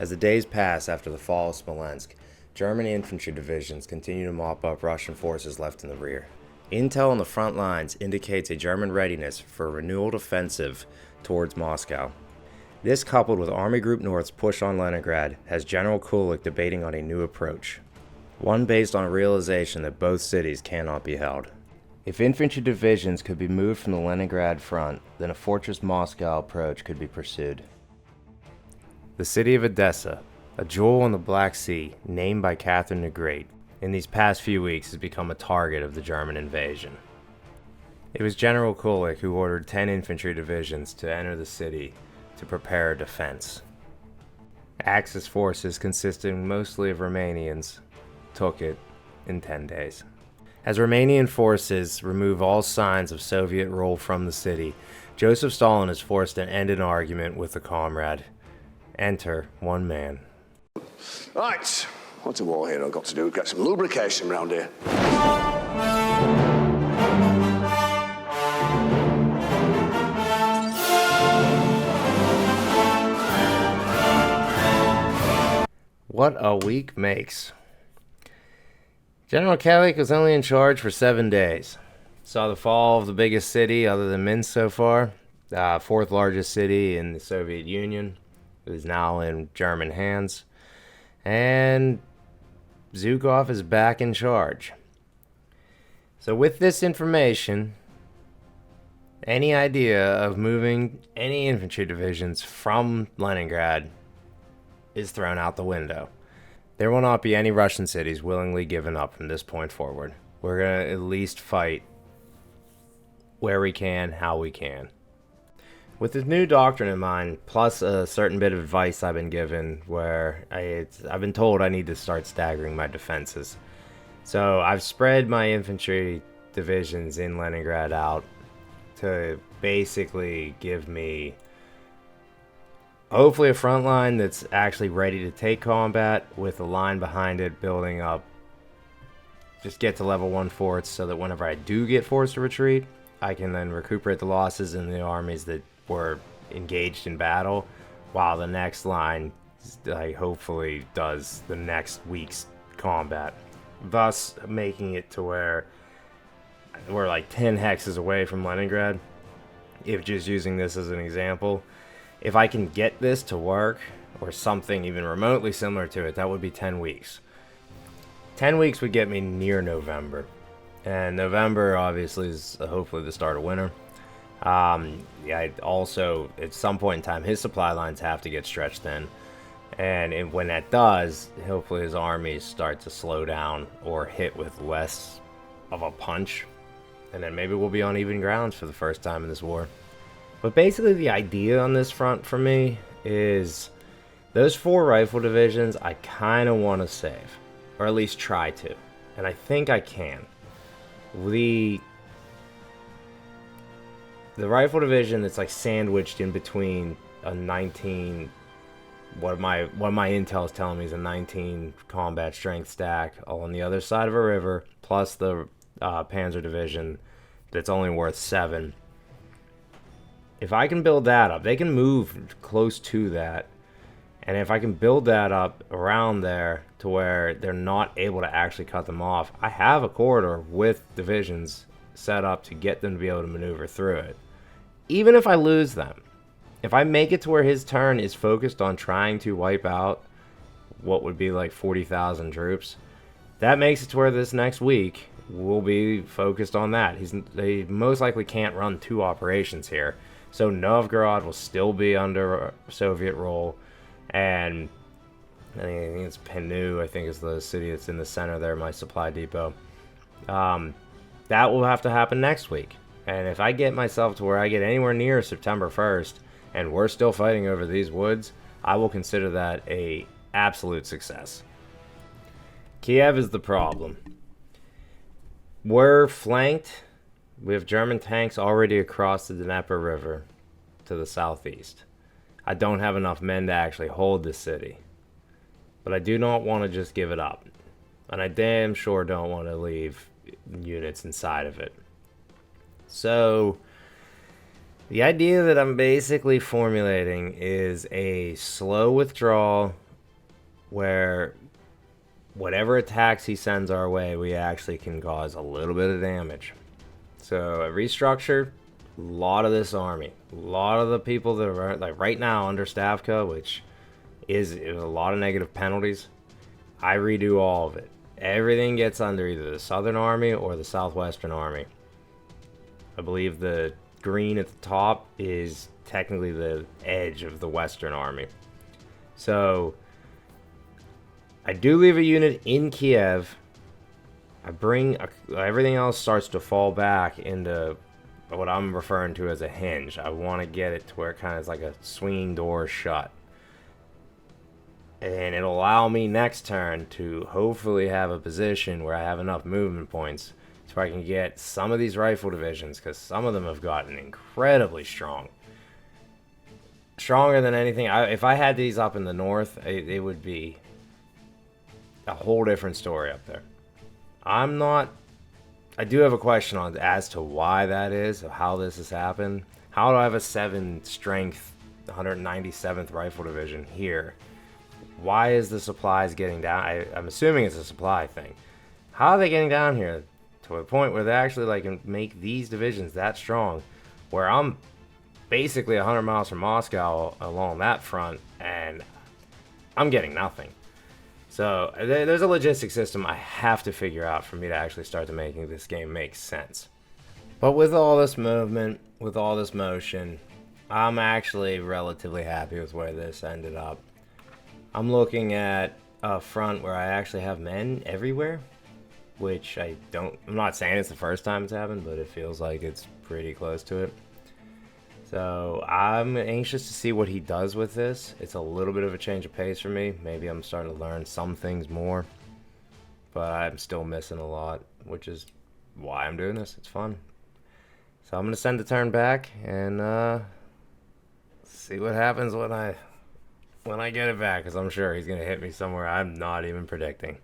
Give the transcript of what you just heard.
As the days pass after the fall of Smolensk, German infantry divisions continue to mop up Russian forces left in the rear. Intel on the front lines indicates a German readiness for a renewed offensive towards Moscow. This, coupled with Army Group North's push on Leningrad, has General Kulik debating on a new approach, one based on a realization that both cities cannot be held. If infantry divisions could be moved from the Leningrad front, then a Fortress Moscow approach could be pursued. The city of Odessa, a jewel in the Black Sea, named by Catherine the Great, in these past few weeks has become a target of the German invasion. It was General Kulik who ordered 10 infantry divisions to enter the city to prepare a defense. Axis forces, consisting mostly of Romanians, took it in 10 days. As Romanian forces remove all signs of Soviet rule from the city, Joseph Stalin is forced to end an argument with a comrade. Enter one man. Right, what's a war hero got to do? Get some lubrication round here. What a week makes. General Kulik was only in charge for 7 days. Saw the fall of the biggest city other than Minsk so far, fourth largest city in the Soviet Union. It is now in German hands. And Zhukov is back in charge. So with this information, any idea of moving any infantry divisions from Leningrad is thrown out the window. There will not be any Russian cities willingly given up from this point forward. We're going to at least fight where we can, how we can. With this new doctrine in mind, plus a certain bit of advice I've been given where I've been told I need to start staggering my defenses. So I've spread my infantry divisions in Leningrad out to basically give me hopefully a front line that's actually ready to take combat with a line behind it building up. Just get to level 1 forts so that whenever I do get forced to retreat, I can then recuperate the losses in the armies that were engaged in battle, while the next line hopefully does the next week's combat, thus making it to where we're like 10 hexes away from Leningrad. If just using this as an example, if I can get this to work or something even remotely similar to it, that would be 10 weeks. 10 weeks would get me near November, and November obviously is hopefully the start of winter. Also, at some point in time, his supply lines have to get stretched thin. And when that does, hopefully his armies start to slow down or hit with less of a punch. And then maybe we'll be on even grounds for the first time in this war. But basically the idea on this front for me is those 4 rifle divisions I kind of want to save. Or at least try to. And I think I can. The rifle division that's like sandwiched in between a 19, what my intel is telling me is a 19 combat strength stack all on the other side of a river, plus the Panzer division that's only worth 7. If I can build that up, they can move close to that, and if I can build that up around there to where they're not able to actually cut them off, I have a corridor with divisions set up to get them to be able to maneuver through it. Even if I lose them, if I make it to where his turn is focused on trying to wipe out what would be like 40,000 troops, that makes it to where this next week will be focused on that. They most likely can't run 2 operations here. So Novgorod will still be under Soviet rule, and I think it's Penu, I think is the city that's in the center there, my supply depot. That will have to happen next week. And if I get myself to where I get anywhere near September 1st, and we're still fighting over these woods, I will consider that a absolute success. Kiev is the problem. We're flanked. We have German tanks already across the Dnieper River to the southeast. I don't have enough men to actually hold this city. But I do not want to just give it up. And I damn sure don't want to leave units inside of it. So, the idea that I'm basically formulating is a slow withdrawal where whatever attacks he sends our way, we actually can cause a little bit of damage. So a restructure, a lot of this army, a lot of the people that are like right now under Stavka, which is a lot of negative penalties. I redo all of it. Everything gets under either the Southern Army or the Southwestern Army. I believe the green at the top is technically the edge of the Western Army. So I do leave a unit in Kiev. I bring everything else starts to fall back into what I'm referring to as a hinge. I want to get it to where it kind of is like a swinging door shut. And it'll allow me next turn to hopefully have a position where I have enough movement points so I can get some of these rifle divisions, because some of them have gotten incredibly strong. Stronger than anything. If I had these up in the north, it would be a whole different story up there. I do have a question on as to why that is, of how this has happened. How do I have a 7 strength 197th Rifle Division here? Why is the supplies getting down? I'm assuming it's a supply thing. How are they getting down here to a point where they actually like make these divisions that strong, where I'm basically 100 miles from Moscow along that front, and I'm getting nothing? So there's a logistic system I have to figure out for me to actually start to making this game make sense. But with all this movement, with all this motion, I'm actually relatively happy with where this ended up. I'm looking at a front where I actually have men everywhere, which I'm not saying it's the first time it's happened, but it feels like it's pretty close to it. So I'm anxious to see what he does with this. It's a little bit of a change of pace for me. Maybe I'm starting to learn some things more, but I'm still missing a lot, which is why I'm doing this. It's fun. So I'm going to send the turn back and see what happens when I get it back, because I'm sure he's going to hit me somewhere I'm not even predicting.